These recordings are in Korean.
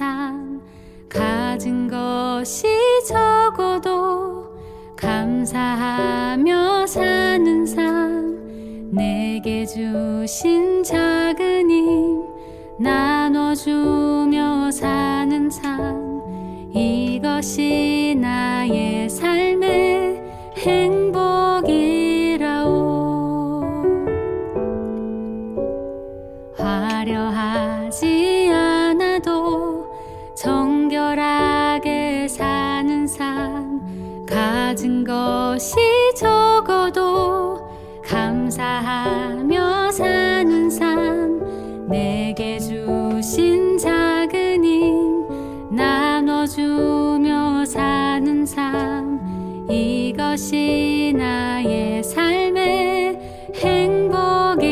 삶, 가진 것이 적어도 감사하며 사는 삶, 내게 주신 작은 힘 나눠주며 사는 삶, 이것이 나의 삶의 행복이라오. 화려하지 않아도 정결하게 사는 삶, 가진 것이 적어도 감사하며 사는 삶, 내게 주신 작은 힘 나눠주며 사는 삶, 이것이 나의 삶의 행복이라오.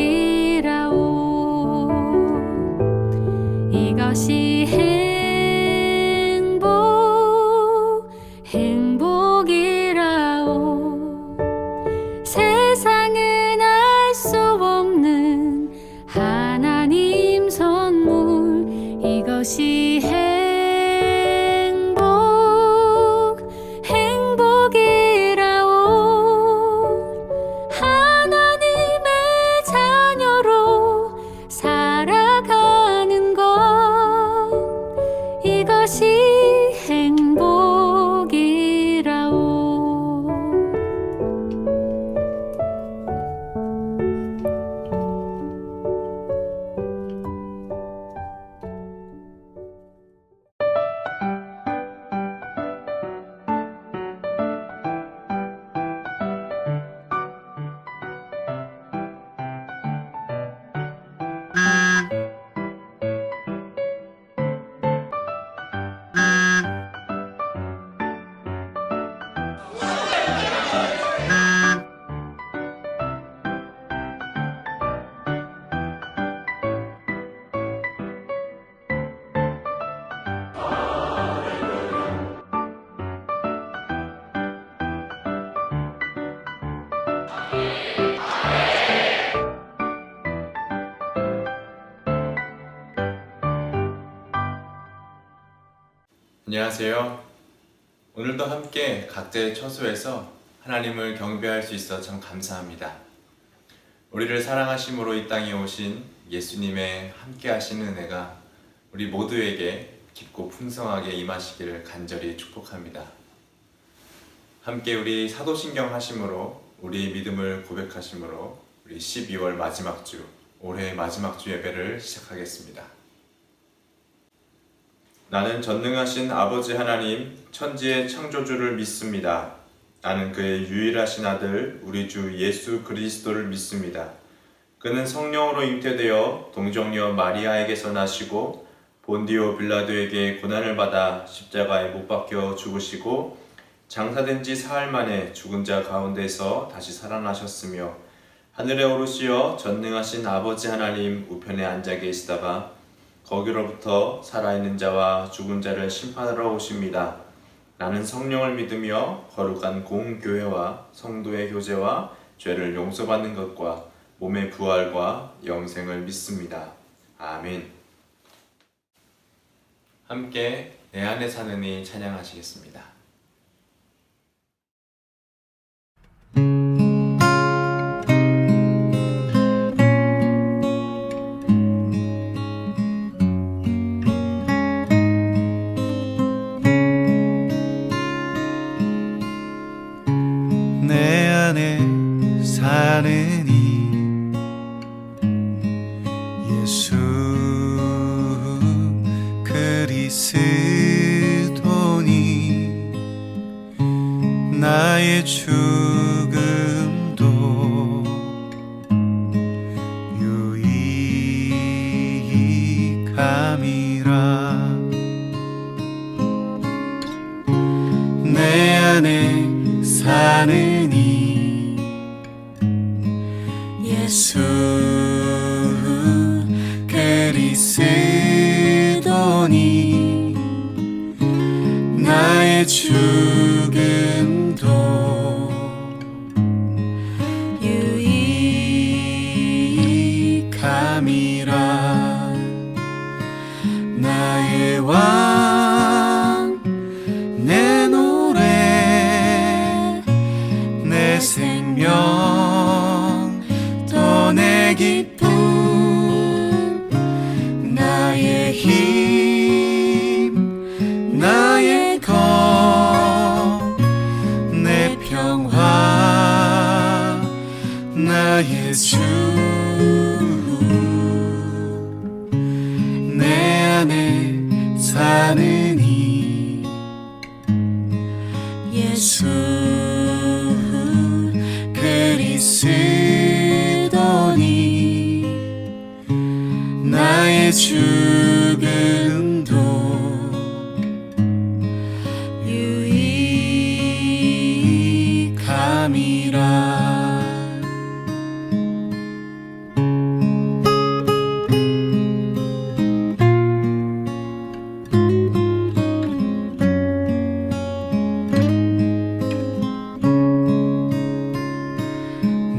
이것이 행복이라오. 세상은 알 수 없는 하나님 선물, 이것이 행복이라오. 하나님의 자녀로 살아가는 것, 이것이 행복이라오. 안녕하세요. 오늘도 함께 각자의 처소에서 하나님을 경배할 수 있어 참 감사합니다. 우리를 사랑하심으로 이 땅에 오신 예수님의 함께 하시는 은혜가 우리 모두에게 깊고 풍성하게 임하시기를 간절히 축복합니다. 함께 우리 사도신경 하심으로 우리 믿음을 고백하심으로 우리 12월 마지막 주, 올해의 마지막 주 예배를 시작하겠습니다. 나는 전능하신 아버지 하나님, 천지의 창조주를 믿습니다. 나는 그의 유일하신 아들, 우리 주 예수 그리스도를 믿습니다. 그는 성령으로 잉태되어 동정녀 마리아에게서 나시고 본디오 빌라도에게 고난을 받아 십자가에 못 박혀 죽으시고 장사된 지 사흘 만에 죽은 자 가운데서 다시 살아나셨으며 하늘에 오르시어 전능하신 아버지 하나님 우편에 앉아 계시다가 거기로부터 살아있는 자와 죽은 자를 심판하러 오십니다. 나는 성령을 믿으며 거룩한 공교회와 성도의 교제와 죄를 용서받는 것과 몸의 부활과 영생을 믿습니다. 아멘. 함께 내 안에 사는 이 찬양하시겠습니다. 사는 이 예수 그리스도니 나의 죽음도 유익함이라. 내 안에 사는 이 예수 그리스도니 나의 죽음도 유익함이라. 나의 왕 내 노래 내 생명 또 내 기쁨 나의 힘 나의 검 내 평화 나의 주 내 안에 사는 이 예수 그리스도니 나의 죽음도 유익함이라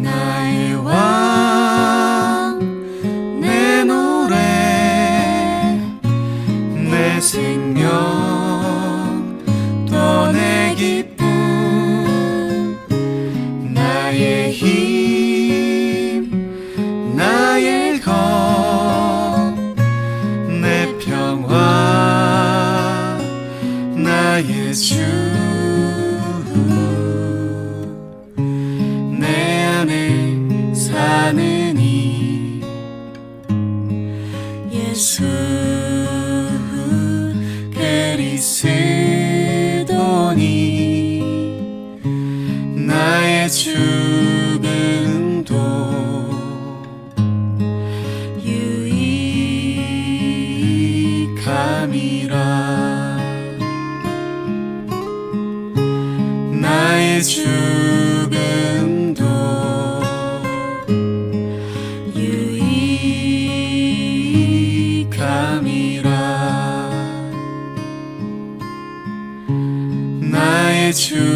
나의 왕 내 노래 내 생명 또 내 기쁨 나의 힘 나의 검 내 평화 나의 주 내 안에 사는 이 예수 그리스도니 나의 죽음도 유익함이라 나의 죽음도 유익함이라 나의 죽음도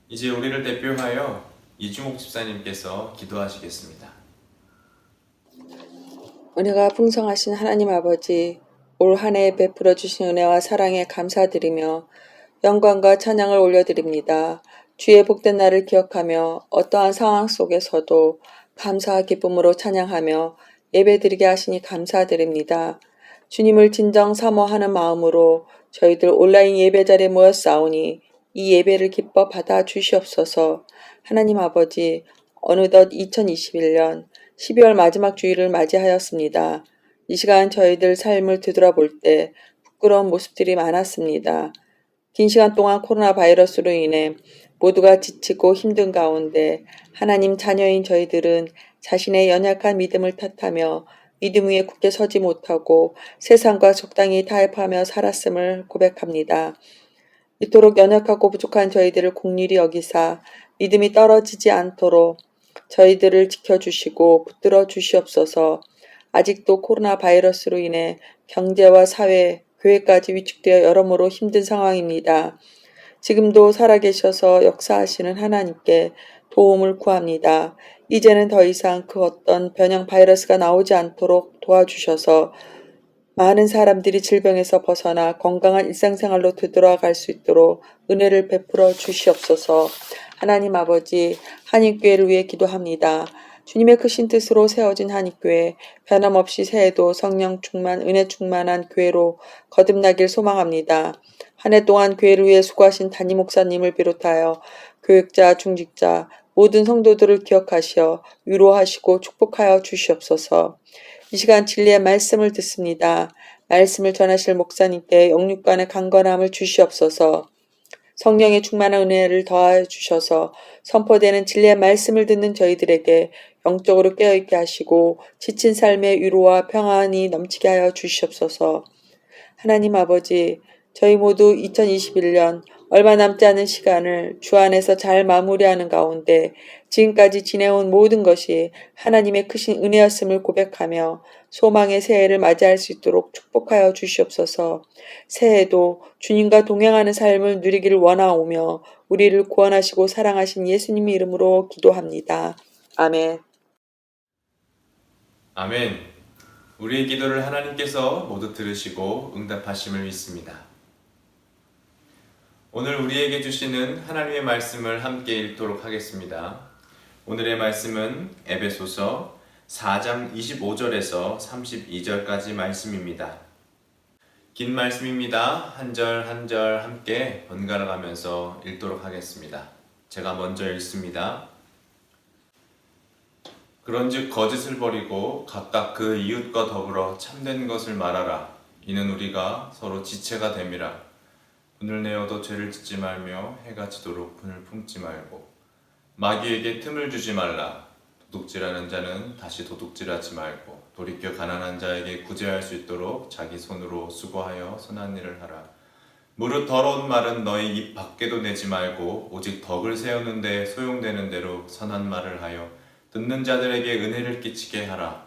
이제 우리를 대표하여 이중옥 집사님께서 기도하시겠습니다. 은혜가 풍성하신 하나님 아버지, 올 한 해 베풀어 주신 은혜와 사랑에 감사드리며 영광과 찬양을 올려드립니다. 주의 복된 날을 기억하며 어떠한 상황 속에서도 감사와 기쁨으로 찬양하며 예배드리게 하시니 감사드립니다. 주님을 진정 사모하는 마음으로 저희들 온라인 예배 자리에 모였사오니 이 예배를 기뻐 받아 주시옵소서. 하나님 아버지, 어느덧 2021년 12월 마지막 주일을 맞이하였습니다. 이 시간 저희들 삶을 되돌아볼 때 부끄러운 모습들이 많았습니다. 긴 시간 동안 코로나 바이러스로 인해 모두가 지치고 힘든 가운데 하나님 자녀인 저희들은 자신의 연약한 믿음을 탓하며 믿음 위에 굳게 서지 못하고 세상과 적당히 타협하며 살았음을 고백합니다. 이토록 연약하고 부족한 저희들을 긍휼히 여기사 믿음이 떨어지지 않도록 저희들을 지켜주시고 붙들어 주시옵소서. 아직도 코로나 바이러스로 인해 경제와 사회, 교회까지 위축되어 여러모로 힘든 상황입니다. 지금도 살아계셔서 역사하시는 하나님께 도움을 구합니다. 이제는 더 이상 그 어떤 변형 바이러스가 나오지 않도록 도와주셔서 많은 사람들이 질병에서 벗어나 건강한 일상생활로 되돌아갈 수 있도록 은혜를 베풀어 주시옵소서. 하나님 아버지, 한익교회를 위해 기도합니다. 주님의 크신 뜻으로 세워진 한익교회, 변함없이 새해도 성령 충만, 은혜 충만한 교회로 거듭나길 소망합니다. 한 해 동안 교회를 위해 수고하신 담임 목사님을 비롯하여 교육자, 중직자, 모든 성도들을 기억하시어 위로하시고 축복하여 주시옵소서. 이 시간 진리의 말씀을 듣습니다. 말씀을 전하실 목사님께 영육간의 강건함을 주시옵소서. 성령의 충만한 은혜를 더하여 주셔서 선포되는 진리의 말씀을 듣는 저희들에게 영적으로 깨어있게 하시고 지친 삶의 위로와 평안이 넘치게 하여 주시옵소서. 하나님 아버지, 저희 모두 2021년 얼마 남지 않은 시간을 주 안에서 잘 마무리하는 가운데 지금까지 지내온 모든 것이 하나님의 크신 은혜였음을 고백하며 소망의 새해를 맞이할 수 있도록 축복하여 주시옵소서. 새해도 주님과 동행하는 삶을 누리기를 원하오며 우리를 구원하시고 사랑하신 예수님 이름으로 기도합니다. 아멘. 아멘. 우리의 기도를 하나님께서 모두 들으시고 응답하심을 믿습니다. 오늘 우리에게 주시는 하나님의 말씀을 함께 읽도록 하겠습니다. 오늘의 말씀은 에베소서 4장 25절에서 32절까지 말씀입니다. 긴 말씀입니다. 한 절 한 절 함께 번갈아 가면서 읽도록 하겠습니다. 제가 먼저 읽습니다. 그런즉 거짓을 버리고 각각 그 이웃과 더불어 참된 것을 말하라. 이는 우리가 서로 지체가 됨이라. 분을 내어도 죄를 짓지 말며 해가 지도록 분을 품지 말고 마귀에게 틈을 주지 말라. 도둑질하는 자는 다시 도둑질하지 말고 돌이켜 가난한 자에게 구제할 수 있도록 자기 손으로 수고하여 선한 일을 하라. 무릇 더러운 말은 너희 입 밖에도 내지 말고 오직 덕을 세우는 데 소용되는 대로 선한 말을 하여 듣는 자들에게 은혜를 끼치게 하라.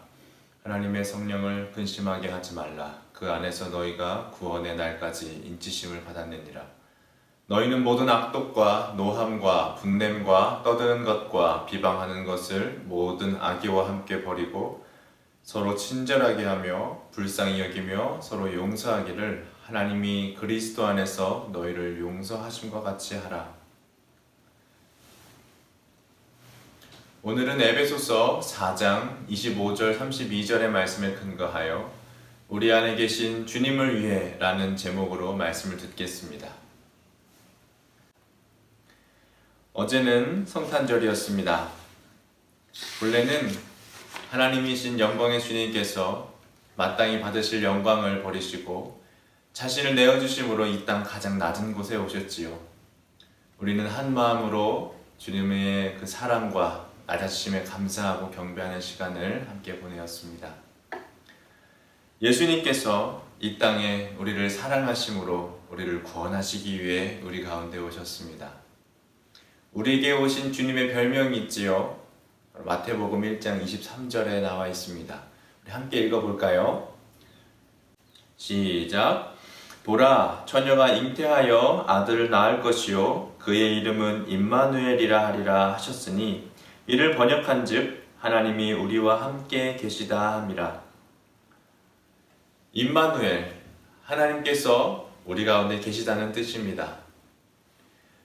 하나님의 성령을 근심하게 하지 말라. 그 안에서 너희가 구원의 날까지 인치심을 받았느니라. 너희는 모든 악독과 노함과 분냄과 떠드는 것과 비방하는 것을 모든 악의와 함께 버리고 서로 친절하게 하며 불쌍히 여기며 서로 용서하기를 하나님이 그리스도 안에서 너희를 용서하심과 같이 하라. 오늘은 에베소서 4장 25절 32절의 말씀에 근거하여 우리 안에 계신 주님을 위해 라는 제목으로 말씀을 듣겠습니다. 어제는 성탄절이었습니다. 본래는 하나님이신 영광의 주님께서 마땅히 받으실 영광을 버리시고 자신을 내어주심으로 이 땅 가장 낮은 곳에 오셨지요. 우리는 한 마음으로 주님의 그 사랑과 낮아지심에 감사하고 경배하는 시간을 함께 보내었습니다. 예수님께서 이 땅에 우리를 사랑하심으로 우리를 구원하시기 위해 우리 가운데 오셨습니다. 우리에게 오신 주님의 별명이 있지요. 마태복음 1장 23절에 나와 있습니다. 우리 함께 읽어볼까요? 시작! 보라, 처녀가 잉태하여 아들을 낳을 것이요 그의 이름은 임마누엘이라 하리라 하셨으니 이를 번역한즉 하나님이 우리와 함께 계시다 함이라. 임마누엘, 하나님께서 우리 가운데 계시다는 뜻입니다.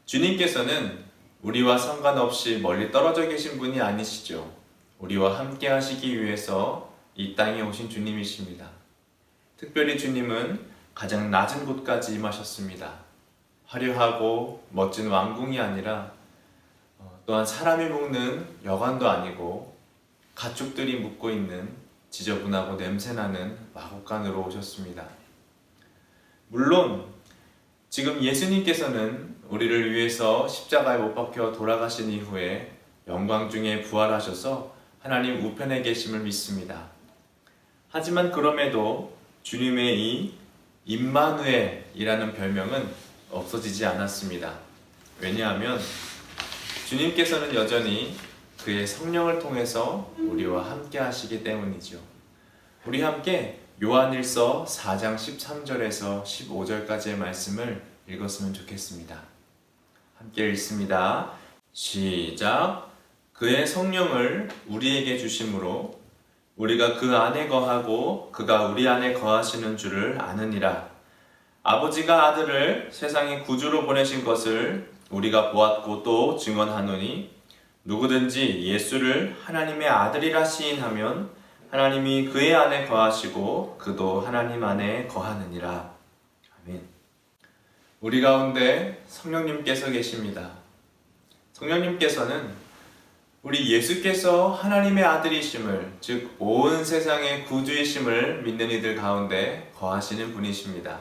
주님께서는 우리와 상관없이 멀리 떨어져 계신 분이 아니시죠. 우리와 함께 하시기 위해서 이 땅에 오신 주님이십니다. 특별히 주님은 가장 낮은 곳까지 임하셨습니다. 화려하고 멋진 왕궁이 아니라 또한 사람이 묵는 여관도 아니고 가축들이 묵고 있는 지저분하고 냄새나는 마곡간으로 오셨습니다. 물론 지금 예수님께서는 우리를 위해서 십자가에 못 박혀 돌아가신 이후에 영광 중에 부활하셔서 하나님 우편에 계심을 믿습니다. 하지만 그럼에도 주님의 이 임마누엘이라는 별명은 없어지지 않았습니다. 왜냐하면 주님께서는 여전히 그의 성령을 통해서 우리와 함께 하시기 때문이죠. 우리 함께 요한일서 4장 13절에서 15절까지의 말씀을 읽었으면 좋겠습니다. 함께 읽습니다. 시작! 그의 성령을 우리에게 주심으로 우리가 그 안에 거하고 그가 우리 안에 거하시는 줄을 아느니라. 아버지가 아들을 세상의 구주로 보내신 것을 우리가 보았고 또 증언하노니 누구든지 예수를 하나님의 아들이라 시인하면 하나님이 그의 안에 거하시고 그도 하나님 안에 거하느니라. 아멘. 우리 가운데 성령님께서 계십니다. 성령님께서는 우리 예수께서 하나님의 아들이심을, 즉 온 세상의 구주이심을 믿는 이들 가운데 거하시는 분이십니다.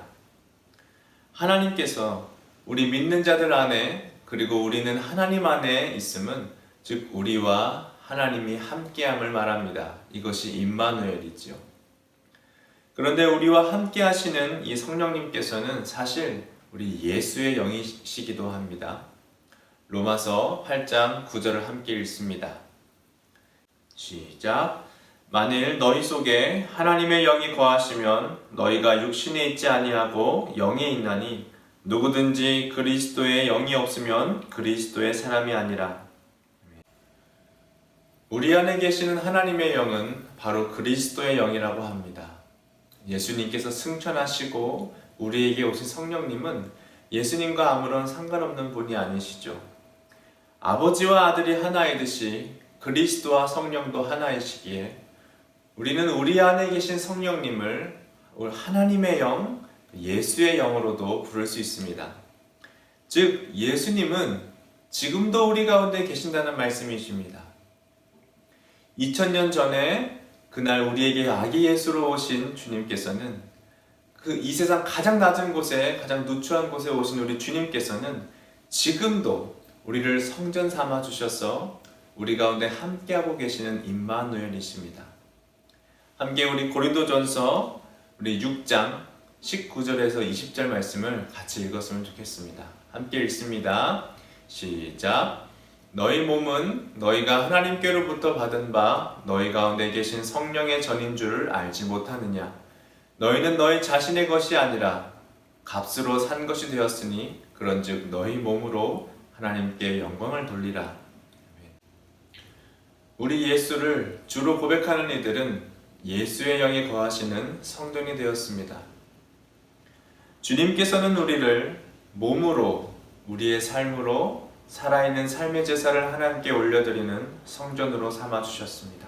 하나님께서 우리 믿는 자들 안에, 그리고 우리는 하나님 안에 있음은 즉 우리와 하나님이 함께함을 말합니다. 이것이 임마누엘이지요. 그런데 우리와 함께 하시는 이 성령님께서는 사실 우리 예수의 영이시기도 합니다. 로마서 8장 9절을 함께 읽습니다. 시작. 만일 너희 속에 하나님의 영이 거하시면 너희가 육신에 있지 아니하고 영에 있나니 누구든지 그리스도의 영이 없으면 그리스도의 사람이 아니라. 우리 안에 계시는 하나님의 영은 바로 그리스도의 영이라고 합니다. 예수님께서 승천하시고 우리에게 오신 성령님은 예수님과 아무런 상관없는 분이 아니시죠. 아버지와 아들이 하나이듯이 그리스도와 성령도 하나이시기에 우리는 우리 안에 계신 성령님을 하나님의 영, 예수의 영으로도 부를 수 있습니다. 즉 예수님은 지금도 우리 가운데 계신다는 말씀이십니다. 2000년 전에 그날 우리에게 아기 예수로 오신 주님께서는 이 세상 가장 낮은 곳에, 가장 누추한 곳에 오신 우리 주님께서는 지금도 우리를 성전 삼아 주셔서 우리 가운데 함께하고 계시는 임마누엘이십니다. 함께 우리 고린도전서 우리 6장 19절에서 20절 말씀을 같이 읽었으면 좋겠습니다. 함께 읽습니다. 시작. 너희 몸은 너희가 하나님께로부터 받은 바 너희 가운데 계신 성령의 전인 줄을 알지 못하느냐. 너희는 너희 자신의 것이 아니라 값으로 산 것이 되었으니 그런즉 너희 몸으로 하나님께 영광을 돌리라. 우리 예수를 주로 고백하는 이들은 예수의 영이 거하시는 성전이 되었습니다. 주님께서는 우리를 몸으로, 우리의 삶으로 살아있는 삶의 제사를 하나님께 올려드리는 성전으로 삼아주셨습니다.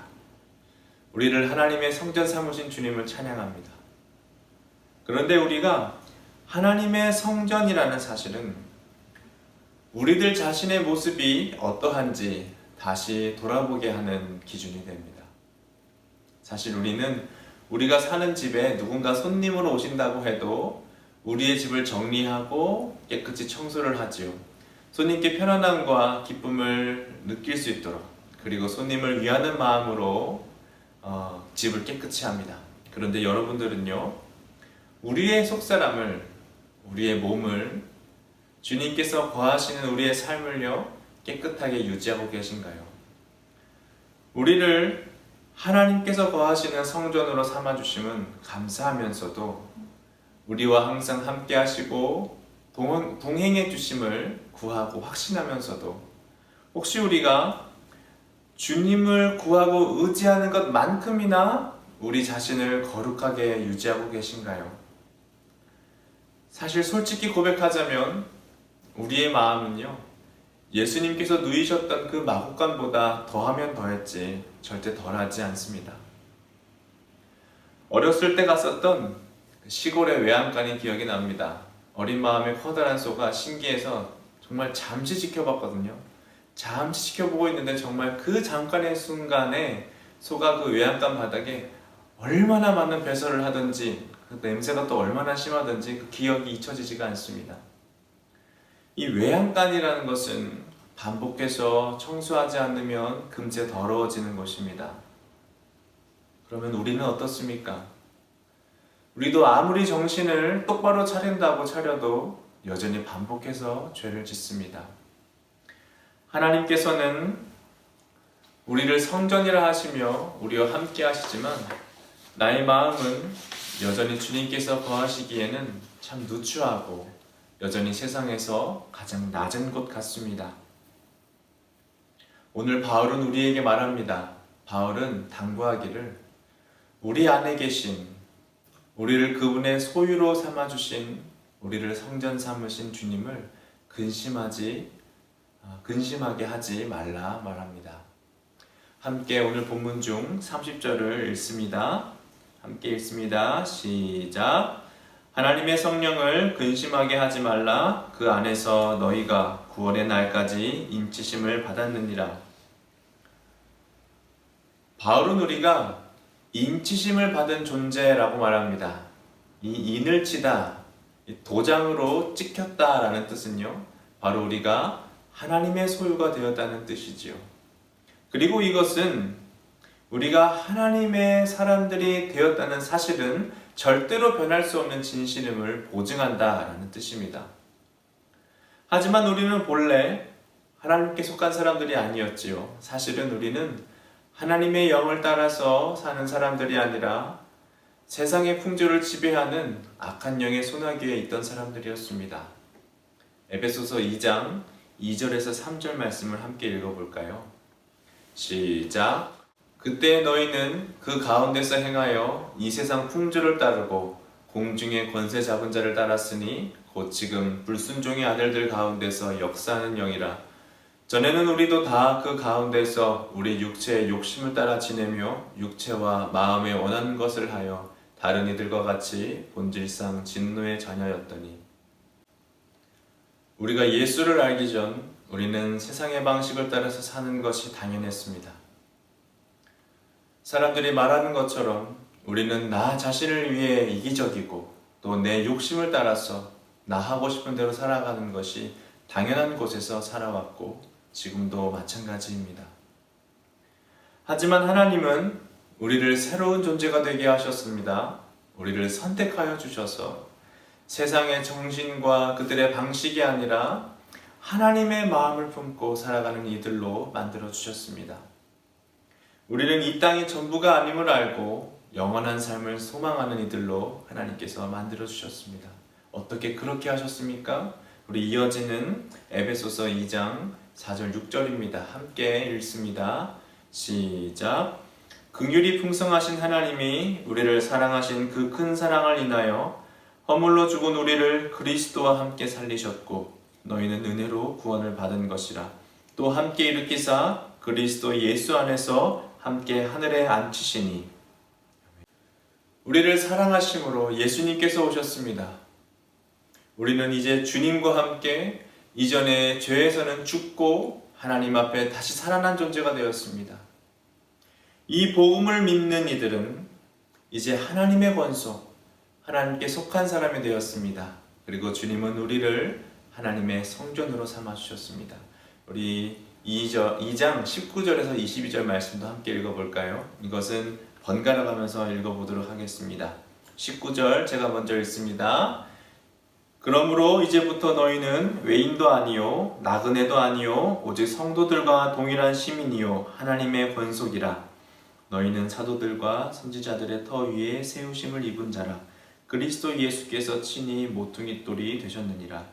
우리를 하나님의 성전 삼으신 주님을 찬양합니다. 그런데 우리가 하나님의 성전이라는 사실은 우리들 자신의 모습이 어떠한지 다시 돌아보게 하는 기준이 됩니다. 사실 우리는 우리가 사는 집에 누군가 손님으로 오신다고 해도 우리의 집을 정리하고 깨끗이 청소를 하지요. 손님께 편안함과 기쁨을 느낄 수 있도록, 그리고 손님을 위하는 마음으로 집을 깨끗이 합니다. 그런데 여러분들은요, 우리의 속사람을, 우리의 몸을, 주님께서 거하시는 우리의 삶을요 깨끗하게 유지하고 계신가요? 우리를 하나님께서 거하시는 성전으로 삼아주심은 감사하면서도 우리와 항상 함께 하시고 동행해 주심을 구하고 확신하면서도 혹시 우리가 주님을 구하고 의지하는 것만큼이나 우리 자신을 거룩하게 유지하고 계신가요? 사실 솔직히 고백하자면 우리의 마음은요, 예수님께서 누이셨던 그 마구간보다 더하면 더했지 절대 덜하지 않습니다. 어렸을 때 갔었던 시골의 외양간이 기억이 납니다. 어린 마음에 커다란 소가 신기해서 정말 잠시 지켜봤거든요. 잠시 지켜보고 있는데 정말 그 잠깐의 순간에 소가 그 외양간 바닥에 얼마나 많은 배설을 하든지 그 냄새가 또 얼마나 심하든지 그 기억이 잊혀지지가 않습니다. 이 외양간이라는 것은 반복해서 청소하지 않으면 금세 더러워지는 것입니다. 그러면 우리는 어떻습니까? 우리도 아무리 정신을 똑바로 차린다고 차려도 여전히 반복해서 죄를 짓습니다. 하나님께서는 우리를 성전이라 하시며 우리와 함께 하시지만 나의 마음은 여전히 주님께서 거하시기에는 참 누추하고 여전히 세상에서 가장 낮은 곳 같습니다. 오늘 바울은 우리에게 말합니다. 바울은 당부하기를 우리 안에 계신, 우리를 그분의 소유로 삼아주신, 우리를 성전 삼으신 주님을 근심하게 하지 말라 말합니다. 함께 오늘 본문 중 30절을 읽습니다. 함께 읽습니다. 시작. 하나님의 성령을 근심하게 하지 말라. 그 안에서 너희가 구원의 날까지 인치심을 받았느니라. 바울은 우리가 인치심을 받은 존재라고 말합니다. 이 인을 치다, 도장으로 찍혔다라는 뜻은요, 바로 우리가 하나님의 소유가 되었다는 뜻이지요. 그리고 이것은 우리가 하나님의 사람들이 되었다는 사실은 절대로 변할 수 없는 진실임을 보증한다라는 뜻입니다. 하지만 우리는 본래 하나님께 속한 사람들이 아니었지요. 사실은 우리는 하나님의 영을 따라서 사는 사람들이 아니라 세상의 풍조를 지배하는 악한 영의 소나기에 있던 사람들이었습니다. 에베소서 2장 2절에서 3절 말씀을 함께 읽어볼까요? 시작! 그때 너희는 그 가운데서 행하여 이 세상 풍조를 따르고 공중의 권세 잡은 자를 따랐으니 곧 지금 불순종의 아들들 가운데서 역사하는 영이라. 전에는 우리도 다 그 가운데서 우리 육체의 욕심을 따라 지내며 육체와 마음에 원하는 것을 하여 다른 이들과 같이 본질상 진노의 자녀였더니 우리가 예수를 알기 전 우리는 세상의 방식을 따라서 사는 것이 당연했습니다. 사람들이 말하는 것처럼 우리는 나 자신을 위해 이기적이고 또 내 욕심을 따라서 나 하고 싶은 대로 살아가는 것이 당연한 곳에서 살아왔고 지금도 마찬가지입니다. 하지만 하나님은 우리를 새로운 존재가 되게 하셨습니다. 우리를 선택하여 주셔서 세상의 정신과 그들의 방식이 아니라 하나님의 마음을 품고 살아가는 이들로 만들어 주셨습니다. 우리는 이 땅이 전부가 아님을 알고 영원한 삶을 소망하는 이들로 하나님께서 만들어 주셨습니다. 어떻게 그렇게 하셨습니까? 우리 이어지는 에베소서 2장 4절 6절입니다. 함께 읽습니다. 시작! 긍휼이 풍성하신 하나님이 우리를 사랑하신 그 큰 사랑을 인하여 허물로 죽은 우리를 그리스도와 함께 살리셨고 너희는 은혜로 구원을 받은 것이라. 또 함께 일으키사 그리스도 예수 안에서 함께 하늘에 앉히시니. 우리를 사랑하심으로 예수님께서 오셨습니다. 우리는 이제 주님과 함께 이전의 죄에서는 죽고 하나님 앞에 다시 살아난 존재가 되었습니다. 이 복음을 믿는 이들은 이제 하나님의 권속, 하나님께 속한 사람이 되었습니다. 그리고 주님은 우리를 하나님의 성전으로 삼아주셨습니다. 우리 2장 19절에서 22절 말씀도 함께 읽어볼까요? 이것은 번갈아 가면서 읽어보도록 하겠습니다. 19절 제가 먼저 읽습니다. 그러므로 이제부터 너희는 외인도 아니요 나그네도 아니요 오직 성도들과 동일한 시민이요 하나님의 권속이라. 너희는 사도들과 선지자들의 터 위에 세우심을 입은 자라. 그리스도 예수께서 친히 모퉁이 돌이 되셨느니라.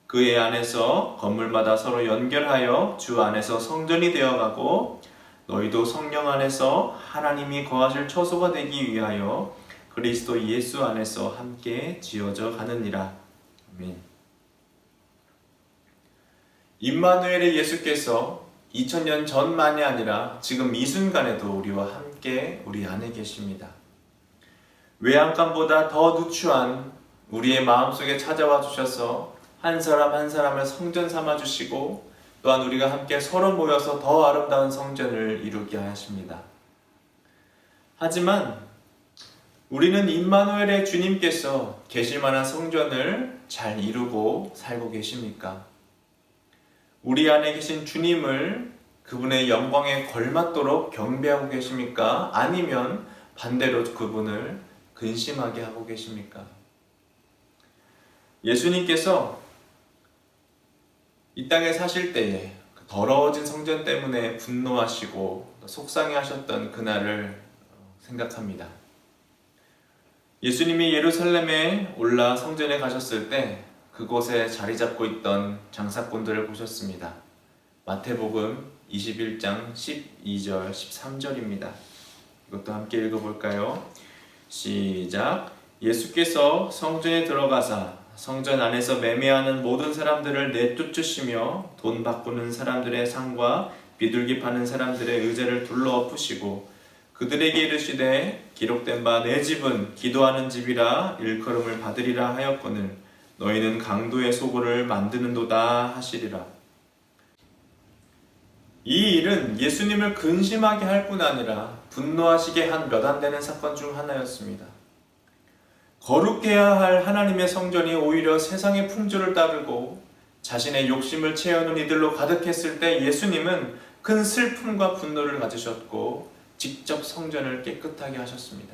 그의 안에서 건물마다 서로 연결하여 주 안에서 성전이 되어가고 너희도 성령 안에서 하나님이 거하실 처소가 되기 위하여 그리스도 예수 안에서 함께 지어져 가느니라. 아멘. 임마누엘의 예수께서 2000년 전만이 아니라 지금 이 순간에도 우리와 함께 우리 안에 계십니다. 외양간보다 더 누추한 우리의 마음속에 찾아와 주셔서 한 사람 한 사람을 성전 삼아 주시고 또한 우리가 함께 서로 모여서 더 아름다운 성전을 이루게 하십니다. 하지만 우리는 임마누엘의 주님께서 계실 만한 성전을 잘 이루고 살고 계십니까? 우리 안에 계신 주님을 그분의 영광에 걸맞도록 경배하고 계십니까? 아니면 반대로 그분을 근심하게 하고 계십니까? 예수님께서 이 땅에 사실 때에 더러워진 성전 때문에 분노하시고 속상해하셨던 그날을 생각합니다. 예수님이 예루살렘에 올라 성전에 가셨을 때 그곳에 자리 잡고 있던 장사꾼들을 보셨습니다. 마태복음 21장 12절 13절입니다. 이것도 함께 읽어볼까요? 시작! 예수께서 성전에 들어가사 성전 안에서 매매하는 모든 사람들을 내쫓으시며 돈 바꾸는 사람들의 상과 비둘기 파는 사람들의 의자를 둘러 엎으시고 그들에게 이르시되 기록된 바 내 집은 기도하는 집이라 일컬음을 받으리라 하였거늘 너희는 강도의 소굴을 만드는도다 하시리라. 이 일은 예수님을 근심하게 할 뿐 아니라 분노하시게 한 몇 안 되는 사건 중 하나였습니다. 거룩해야 할 하나님의 성전이 오히려 세상의 풍조를 따르고 자신의 욕심을 채우는 이들로 가득했을 때 예수님은 큰 슬픔과 분노를 가지셨고 직접 성전을 깨끗하게 하셨습니다.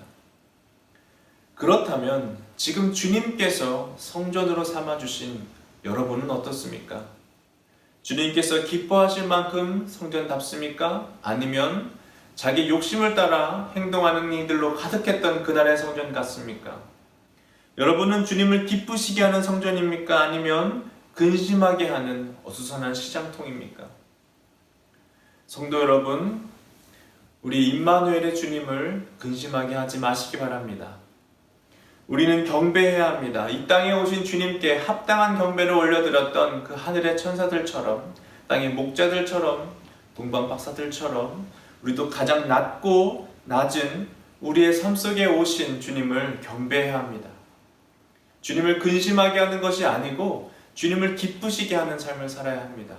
그렇다면 지금 주님께서 성전으로 삼아주신 여러분은 어떻습니까? 주님께서 기뻐하실 만큼 성전답습니까? 아니면 자기 욕심을 따라 행동하는 이들로 가득했던 그날의 성전 같습니까? 여러분은 주님을 기쁘시게 하는 성전입니까? 아니면 근심하게 하는 어수선한 시장통입니까? 성도 여러분, 우리 임마누엘의 주님을 근심하게 하지 마시기 바랍니다. 우리는 경배해야 합니다. 이 땅에 오신 주님께 합당한 경배를 올려드렸던 그 하늘의 천사들처럼, 땅의 목자들처럼, 동방 박사들처럼 우리도 가장 낮고 낮은 우리의 삶 속에 오신 주님을 경배해야 합니다. 주님을 근심하게 하는 것이 아니고 주님을 기쁘시게 하는 삶을 살아야 합니다.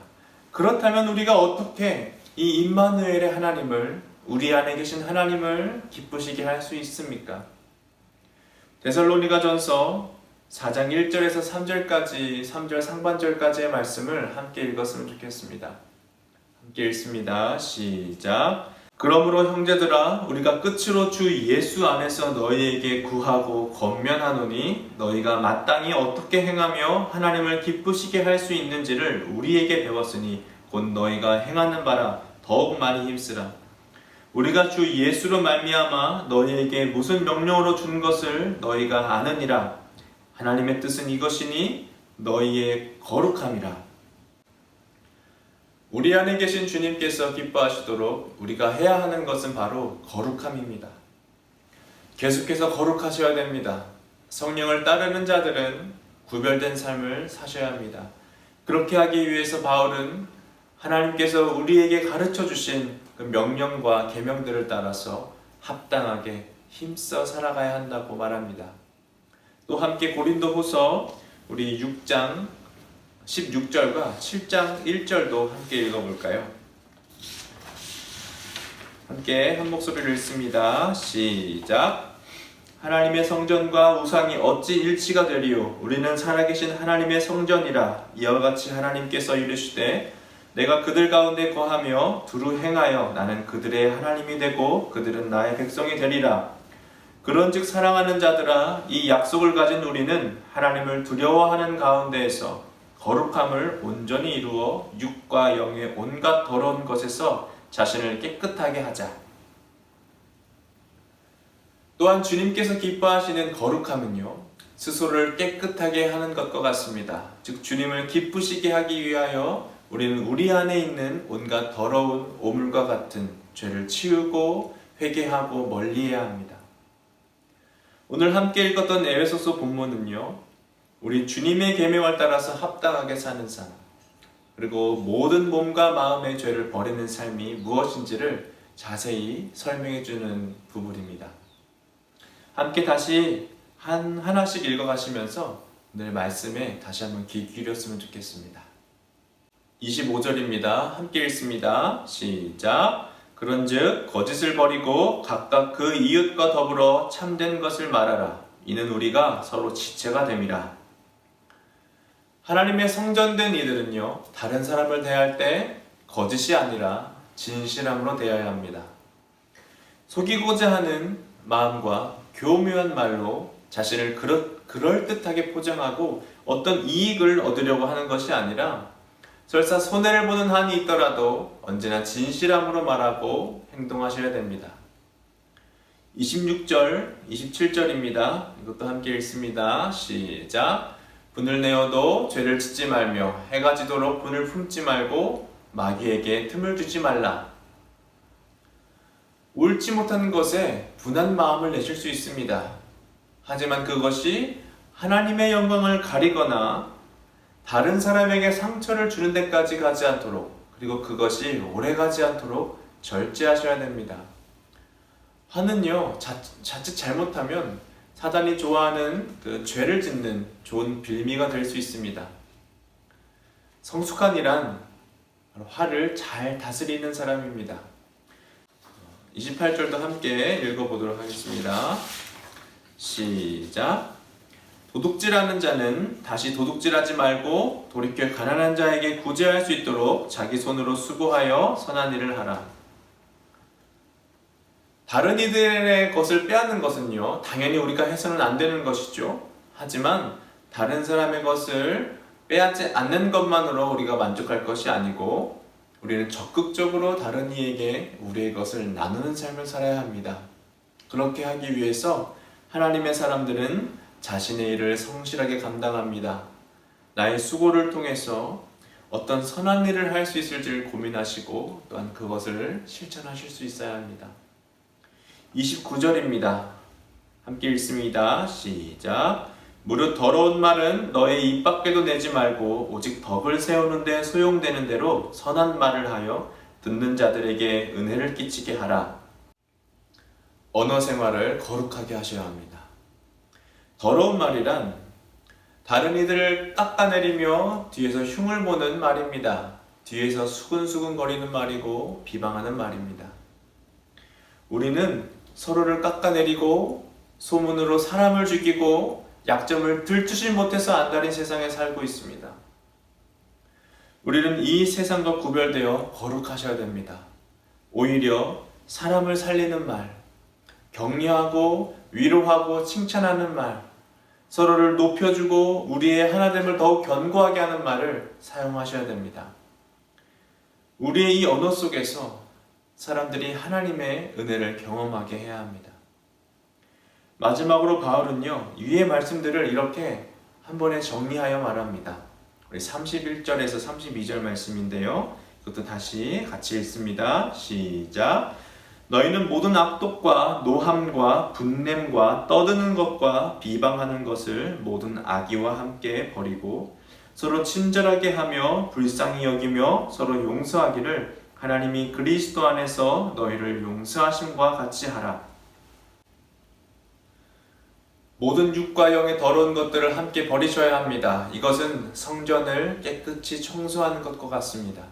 그렇다면 우리가 어떻게 이 임마누엘의 하나님을, 우리 안에 계신 하나님을 기쁘시게 할 수 있습니까? 데살로니가전서 4장 1절에서 3절까지, 3절 상반절까지의 말씀을 함께 읽었으면 좋겠습니다. 함께 읽습니다. 시작. 그러므로 형제들아, 우리가 끝으로 주 예수 안에서 너희에게 구하고 권면하노니 너희가 마땅히 어떻게 행하며 하나님을 기쁘시게 할 수 있는지를 우리에게 배웠으니 곧 너희가 행하는 바라 더욱 많이 힘쓰라. 우리가 주 예수로 말미암아 너희에게 무슨 명령으로 준 것을 너희가 아느니라. 하나님의 뜻은 이것이니 너희의 거룩함이라. 우리 안에 계신 주님께서 기뻐하시도록 우리가 해야 하는 것은 바로 거룩함입니다. 계속해서 거룩하셔야 됩니다. 성령을 따르는 자들은 구별된 삶을 사셔야 합니다. 그렇게 하기 위해서 바울은 하나님께서 우리에게 가르쳐 주신 그 명령과 계명들을 따라서 합당하게 힘써 살아가야 한다고 말합니다. 또 함께 고린도후서 우리 6장 16절과 7장 1절도 함께 읽어볼까요? 함께 한 목소리를 읽습니다. 시작. 하나님의 성전과 우상이 어찌 일치가 되리요? 우리는 살아계신 하나님의 성전이라. 이와 같이 하나님께서 이르시되 내가 그들 가운데 거하며 두루 행하여 나는 그들의 하나님이 되고 그들은 나의 백성이 되리라. 그런즉 사랑하는 자들아, 이 약속을 가진 우리는 하나님을 두려워하는 가운데에서 거룩함을 온전히 이루어 육과 영의 온갖 더러운 것에서 자신을 깨끗하게 하자. 또한 주님께서 기뻐하시는 거룩함은요, 스스로를 깨끗하게 하는 것과 같습니다. 즉 주님을 기쁘시게 하기 위하여 우리는 우리 안에 있는 온갖 더러운 오물과 같은 죄를 치우고 회개하고 멀리해야 합니다. 오늘 함께 읽었던 에베소서 본문은요, 우리 주님의 계명을 따라서 합당하게 사는 삶, 그리고 모든 몸과 마음의 죄를 버리는 삶이 무엇인지를 자세히 설명해 주는 부분입니다. 함께 다시 하나씩 읽어가시면서 오늘 말씀에 다시 한번 귀 기울였으면 좋겠습니다. 25절입니다. 함께 읽습니다. 시작. 그런즉 거짓을 버리고 각각 그 이웃과 더불어 참된 것을 말하라. 이는 우리가 서로 지체가 됨이라. 하나님의 성전된 이들은요, 다른 사람을 대할 때 거짓이 아니라 진실함으로 대해야 합니다. 속이고자 하는 마음과 교묘한 말로 자신을 그럴듯하게 포장하고 어떤 이익을 얻으려고 하는 것이 아니라 설사 손해를 보는 한이 있더라도 언제나 진실함으로 말하고 행동하셔야 됩니다. 26절, 27절입니다. 이것도 함께 읽습니다. 시작. 분을 내어도 죄를 짓지 말며 해가 지도록 분을 품지 말고 마귀에게 틈을 주지 말라. 옳지 못한 것에 분한 마음을 내실 수 있습니다. 하지만 그것이 하나님의 영광을 가리거나 다른 사람에게 상처를 주는 데까지 가지 않도록, 그리고 그것이 오래 가지 않도록 절제하셔야 됩니다. 화는요, 자칫 잘못하면 사단이 좋아하는 그 죄를 짓는 좋은 빌미가 될 수 있습니다. 성숙한 이란 화를 잘 다스리는 사람입니다. 28절도 함께 읽어보도록 하겠습니다. 시작. 도둑질하는 자는 다시 도둑질하지 말고 돌이켜 가난한 자에게 구제할 수 있도록 자기 손으로 수고하여 선한 일을 하라. 다른 이들의 것을 빼앗는 것은요, 당연히 우리가 해서는 안 되는 것이죠. 하지만 다른 사람의 것을 빼앗지 않는 것만으로 우리가 만족할 것이 아니고 우리는 적극적으로 다른 이에게 우리의 것을 나누는 삶을 살아야 합니다. 그렇게 하기 위해서 하나님의 사람들은 자신의 일을 성실하게 감당합니다. 나의 수고를 통해서 어떤 선한 일을 할 수 있을지를 고민하시고 또한 그것을 실천하실 수 있어야 합니다. 29절입니다. 함께 읽습니다. 시작. 무릇 더러운 말은 너의 입 밖에도 내지 말고 오직 덕을 세우는 데 소용되는 대로 선한 말을 하여 듣는 자들에게 은혜를 끼치게 하라. 언어 생활을 거룩하게 하셔야 합니다. 더러운 말이란 다른 이들을 깎아내리며 뒤에서 흉을 보는 말입니다. 뒤에서 수근수근 거리는 말이고 비방하는 말입니다. 우리는 서로를 깎아내리고 소문으로 사람을 죽이고 약점을 들추지 못해서 안달인 세상에 살고 있습니다. 우리는 이 세상과 구별되어 거룩하셔야 됩니다. 오히려 사람을 살리는 말, 격려하고 위로하고 칭찬하는 말, 서로를 높여주고 우리의 하나됨을 더욱 견고하게 하는 말을 사용하셔야 됩니다. 우리의 이 언어 속에서 사람들이 하나님의 은혜를 경험하게 해야 합니다. 마지막으로 바울은요, 위의 말씀들을 이렇게 한 번에 정리하여 말합니다. 우리 31절에서 32절 말씀인데요. 그것도 다시 같이 읽습니다. 시작. 너희는 모든 악독과 노함과 분냄과 떠드는 것과 비방하는 것을 모든 악의와 함께 버리고 서로 친절하게 하며 불쌍히 여기며 서로 용서하기를 하나님이 그리스도 안에서 너희를 용서하심과 같이 하라. 모든 육과 영의 더러운 것들을 함께 버리셔야 합니다. 이것은 성전을 깨끗이 청소하는 것과 같습니다.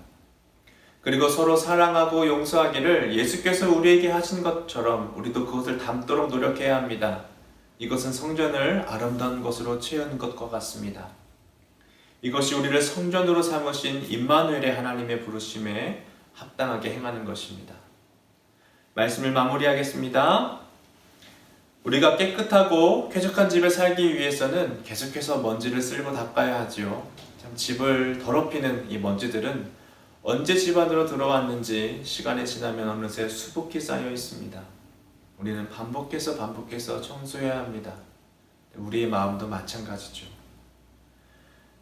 그리고 서로 사랑하고 용서하기를 예수께서 우리에게 하신 것처럼 우리도 그것을 담도록 노력해야 합니다. 이것은 성전을 아름다운 것으로 채우는 것과 같습니다. 이것이 우리를 성전으로 삼으신 임마누엘의 하나님의 부르심에 합당하게 행하는 것입니다. 말씀을 마무리하겠습니다. 우리가 깨끗하고 쾌적한 집에 살기 위해서는 계속해서 먼지를 쓸고 닦아야 하지요. 참 집을 더럽히는 이 먼지들은 언제 집 안으로 들어왔는지 시간이 지나면 어느새 수북히 쌓여 있습니다. 우리는 반복해서 청소해야 합니다. 우리의 마음도 마찬가지죠.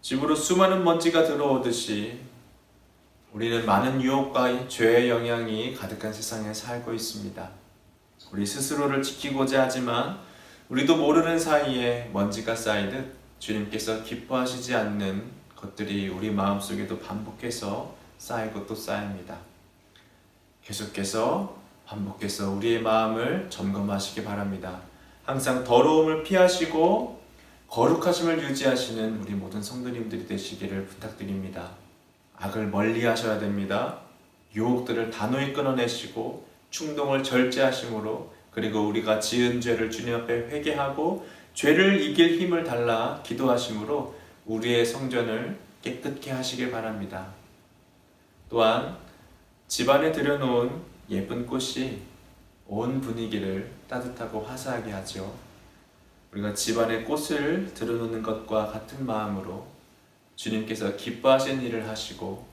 집으로 수많은 먼지가 들어오듯이 우리는 많은 유혹과 죄의 영향이 가득한 세상에 살고 있습니다. 우리 스스로를 지키고자 하지만 우리도 모르는 사이에 먼지가 쌓이듯 주님께서 기뻐하시지 않는 것들이 우리 마음속에도 반복해서 쌓이고 또 쌓입니다. 계속해서 반복해서 우리의 마음을 점검하시기 바랍니다. 항상 더러움을 피하시고 거룩하심을 유지하시는 우리 모든 성도님들이 되시기를 부탁드립니다. 악을 멀리 하셔야 됩니다. 유혹들을 단호히 끊어내시고 충동을 절제하심으로 그리고 우리가 지은 죄를 주님 앞에 회개하고 죄를 이길 힘을 달라 기도하심으로 우리의 성전을 깨끗게 하시길 바랍니다. 또한 집안에 들여놓은 예쁜 꽃이 온 분위기를 따뜻하고 화사하게 하죠. 우리가 집안에 꽃을 들여놓는 것과 같은 마음으로 주님께서 기뻐하신 일을 하시고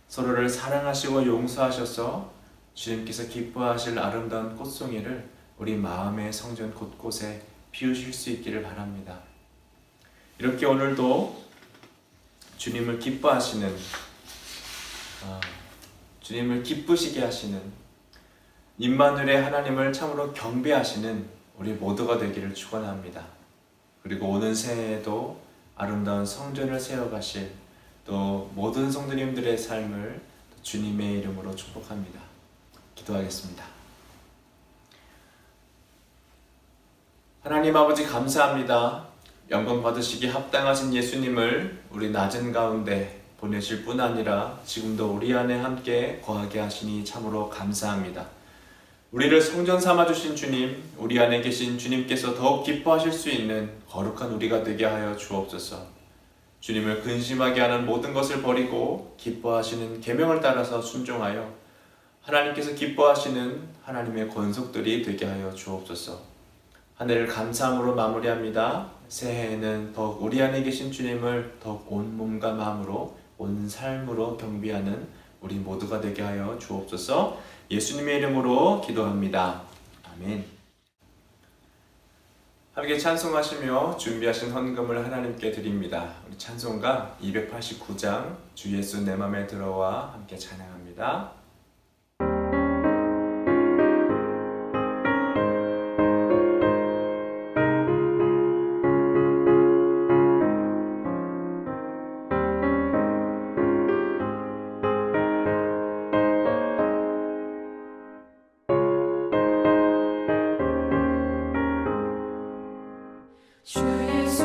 서로를 사랑하시고 용서하셔서 주님께서 기뻐하실 아름다운 꽃송이를 우리 마음의 성전 곳곳에 피우실 수 있기를 바랍니다. 이렇게 오늘도 주님을 기뻐하시는 주님을 기쁘시게 하시는 임마누엘의 하나님을 참으로 경배하시는 우리 모두가 되기를 축원합니다. 그리고 오는 새해에도 아름다운 성전을 세워가실 또 모든 성도님들의 삶을 주님의 이름으로 축복합니다. 기도하겠습니다. 하나님 아버지 감사합니다. 영광 받으시기 합당하신 예수님을 우리 낮은 가운데 보내실 뿐 아니라 지금도 우리 안에 함께 거하게 하시니 참으로 감사합니다. 우리를 성전 삼아주신 주님, 우리 안에 계신 주님께서 더욱 기뻐하실 수 있는 거룩한 우리가 되게 하여 주옵소서. 주님을 근심하게 하는 모든 것을 버리고 기뻐하시는 계명을 따라서 순종하여 하나님께서 기뻐하시는 하나님의 권속들이 되게 하여 주옵소서. 한 해를 감사함으로 마무리합니다. 새해에는 더욱 우리 안에 계신 주님을 더욱 온 몸과 마음으로 온 삶으로 경배하는 우리 모두가 되게 하여 주옵소서. 예수님의 이름으로 기도합니다. 아멘. 함께 찬송하시며 준비하신 헌금을 하나님께 드립니다. 우리 찬송가 289장 주 예수 내 맘에 들어와 함께 찬양합니다. 주 예수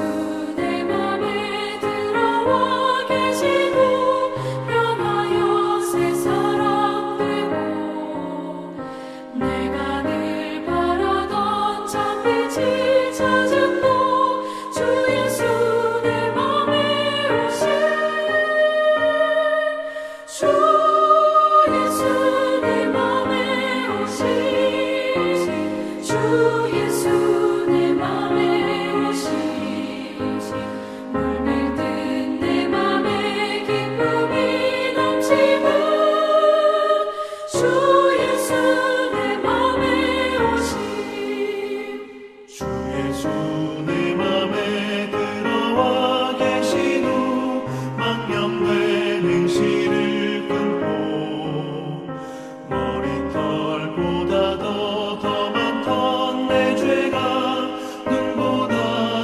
내 맘에 들어와 계시고 변하여 새 사람 되고 내가 늘 바라던 참빛을 찾았고 주 예수 내 맘에 오신 주 예수 내 맘에 오신 주 예수 내 맘에 물밀듯 내 맘에 기쁨이 넘치고 주 예수 내 맘에 오신 주 예수 내 맘에 들어와 계신 후 망령된 행실을 끊고 머리털보다도 더 많던 내 죄가 눈보다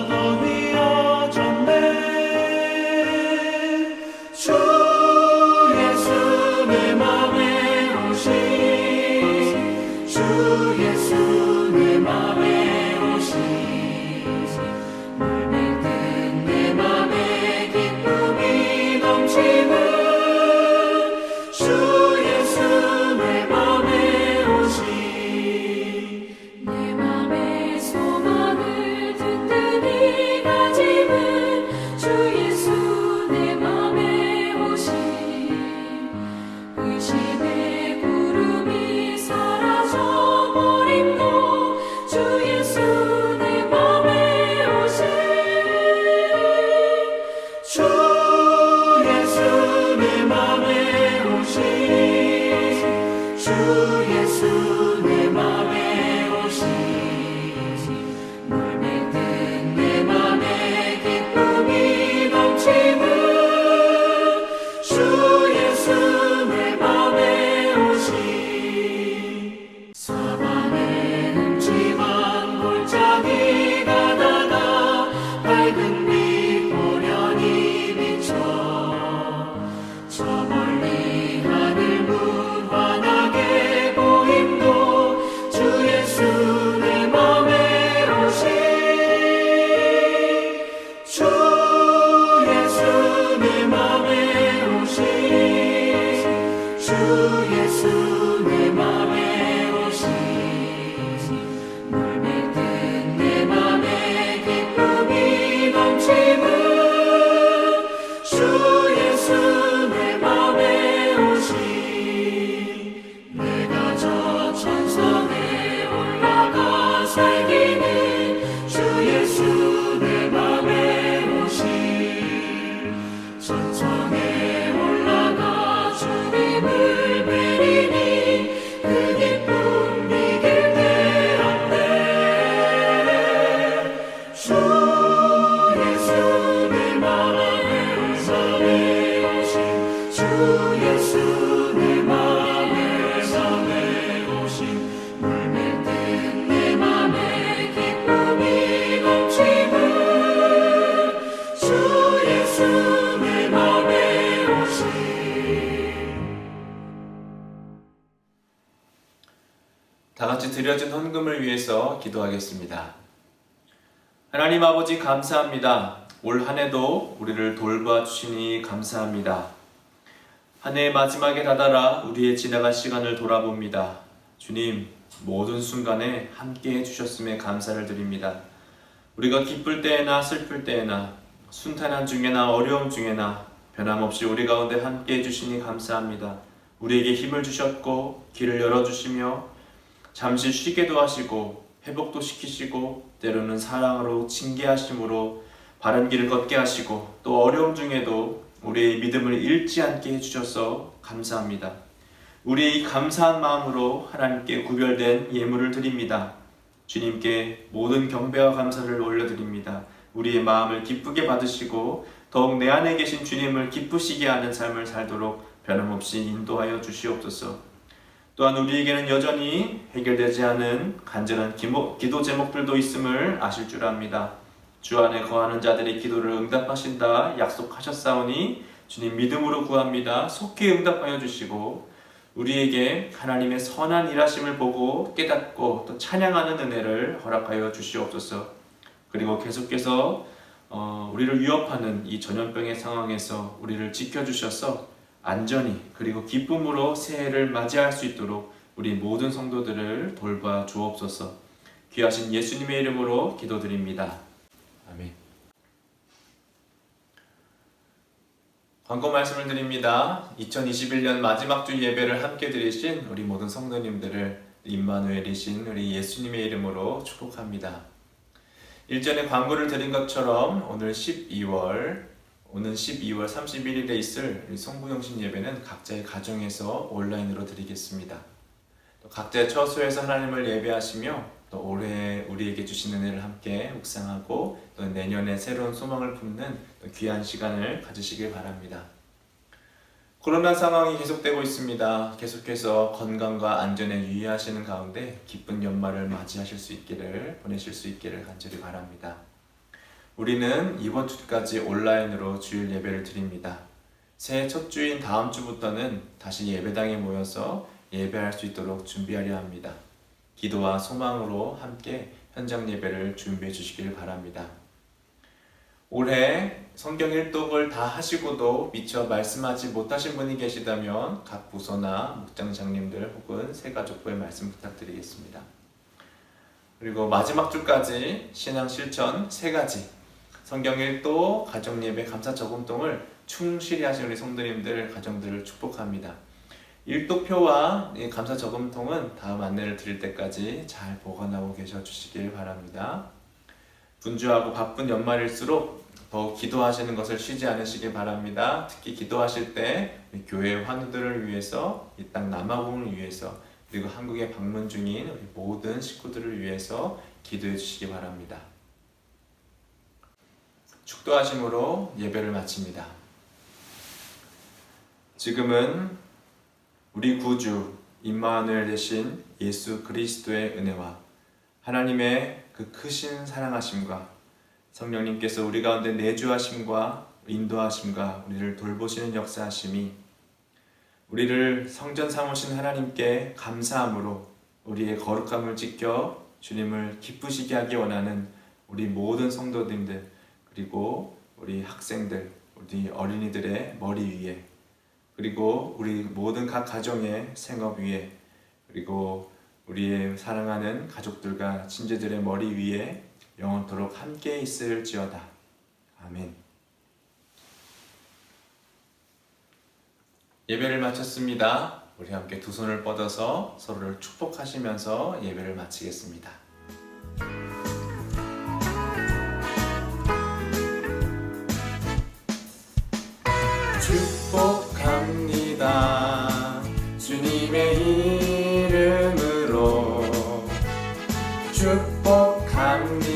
더 휘어졌네. 주 예수 내 맘에 오신 주 예수 내 맘에 오신 물밀듯 내 맘에 기쁨이 넘치는 주 예수 내 맘에 오신 내 맘의 소망을 든든히 가지는 주 예수 내 맘에 오신 의심의 구름이 사라져 버림도 주 예수 내 맘에 오신 주 예수 내 맘에 오신 주 예수 내 맘에 오신 물밀듯 내 맘에 기쁨이 넘치는 주 예수 내 맘에 오신 사방에 음침한 골짜기 가다가 밝은 빛 고련히 비춰 저 멀리 하늘 무한하게 보임도 주 예수 내 맘에 오신 주 예수 내 맘에 오신 주 예수 내 맘에 오신 물밀듯 내 맘에 기쁨이 넘치는 주 예수 내 맘에 오신 내가 저 천성에 올라가 살기는 주 예수 내 맘에 오신 천성에 올라가 주님을 뵈리니 그 기쁨 이길 데 없네. 주 예수 내 맘에 오신 주 예수 내 맘에 오신 물밀듯 내 맘에 기쁨이 넘치는 주 예수 내 맘에 오신 다 같이 드려진 헌금을 위해서 기도하겠습니다. 하나님 아버지 감사합니다. 올 한 해도 우리를 돌봐주시니 감사합니다. 한 해의 마지막에 다다라 우리의 지나간 시간을 돌아봅니다. 주님, 모든 순간에 함께 해주셨음에 감사를 드립니다. 우리가 기쁠 때에나 슬플 때에나 순탄한 중에나 어려움 중에나 변함없이 우리 가운데 함께 해주시니 감사합니다. 우리에게 힘을 주셨고 길을 열어주시며 잠시 쉬게도 하시고 회복도 시키시고 때로는 사랑으로 징계하심으로 바른 길을 걷게 하시고 또 어려움 중에도 우리의 믿음을 잃지 않게 해주셔서 감사합니다. 우리의 이 감사한 마음으로 하나님께 구별된 예물을 드립니다. 주님께 모든 경배와 감사를 올려드립니다. 우리의 마음을 기쁘게 받으시고 더욱 내 안에 계신 주님을 기쁘시게 하는 삶을 살도록 변함없이 인도하여 주시옵소서. 또한 우리에게는 여전히 해결되지 않은 간절한 기도 제목들도 있음을 아실 줄 압니다. 주 안에 거하는 자들의 기도를 응답하신다 약속하셨사오니 주님 믿음으로 구합니다. 속히 응답하여 주시고 우리에게 하나님의 선한 일하심을 보고 깨닫고 또 찬양하는 은혜를 허락하여 주시옵소서. 그리고 계속해서 우리를 위협하는 이 전염병의 상황에서 우리를 지켜주셔서 안전히 그리고 기쁨으로 새해를 맞이할 수 있도록 우리 모든 성도들을 돌봐 주옵소서. 귀하신 예수님의 이름으로 기도드립니다. 아멘. 광고 말씀을 드립니다. 2021년 마지막 주 예배를 함께 드리신 우리 모든 성도님들을 임마누엘이신 우리 예수님의 이름으로 축복합니다. 일전에 광고를 드린 것처럼 오늘 12월 31일에 있을 우리 송부영신 예배는 각자의 가정에서 온라인으로 드리겠습니다. 또 각자의 처소에서 하나님을 예배하시며 또 올해 우리에게 주신 은혜를 함께 묵상하고 또 내년에 새로운 소망을 품는 귀한 시간을 가지시길 바랍니다. 코로나 상황이 계속되고 있습니다. 계속해서 건강과 안전에 유의하시는 가운데 기쁜 연말을 맞이하실 수 있기를 보내실 수 있기를 간절히 바랍니다. 우리는 이번 주까지 온라인으로 주일 예배를 드립니다. 새해 첫 주인 다음 주부터는 다시 예배당에 모여서 예배할 수 있도록 준비하려 합니다. 기도와 소망으로 함께 현장 예배를 준비해 주시길 바랍니다. 올해 성경 일독을 다 하시고도 미처 말씀하지 못하신 분이 계시다면 각 부서나 목장장님들 혹은 새가족부의 말씀 부탁드리겠습니다. 그리고 마지막 주까지 신앙 실천 3가지 성경 일독, 가정 예배, 감사 저금통을 충실히 하신 우리 성도님들 가정들을 축복합니다. 일독표와 감사 저금통은 다음 안내를 드릴 때까지 잘 보관하고 계셔 주시길 바랍니다. 분주하고 바쁜 연말일수록 더욱 기도하시는 것을 쉬지 않으시길 바랍니다. 특히 기도하실 때 교회 환우들을 위해서, 이 땅 남아공을 위해서, 그리고 한국에 방문 중인 우리 모든 식구들을 위해서 기도해 주시기 바랍니다. 축도하심으로 예배를 마칩니다. 지금은 우리 구주 임마누엘 되신 예수 그리스도의 은혜와 하나님의 그 크신 사랑하심과 성령님께서 우리 가운데 내주하심과 인도하심과 우리를 돌보시는 역사하심이 우리를 성전 삼으신 하나님께 감사함으로 우리의 거룩함을 지켜 주님을 기쁘시게 하기 원하는 우리 모든 성도님들 그리고 우리 학생들, 우리 어린이들의 머리 위에 그리고 우리 모든 각 가정의 생업 위에 그리고 우리의 사랑하는 가족들과 친지들의 머리 위에 영원토록 함께 있을지어다. 아멘. 예배를 마쳤습니다. 우리 함께 두 손을 뻗어서 서로를 축복하시면서 예배를 마치겠습니다. 축복합니다. 주님의 이름으로 축복합니다.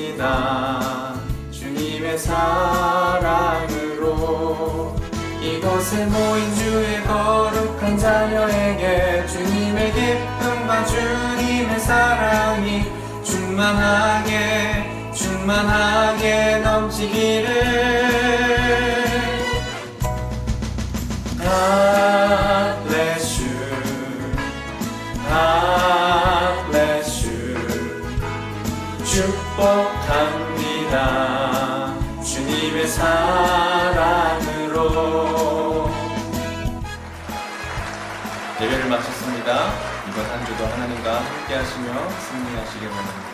주님의 사랑으로 이곳에 모인 주의 거룩한 자녀에게 주님의 기쁨과 주님의 사랑이 충만하게 넘치기를. God bless you. God bless you. 축복합니다. 주님의 사랑으로. 예배를 마쳤습니다. 이번 한 주도 하나님과 함께 하시며 승리하시길 바랍니다.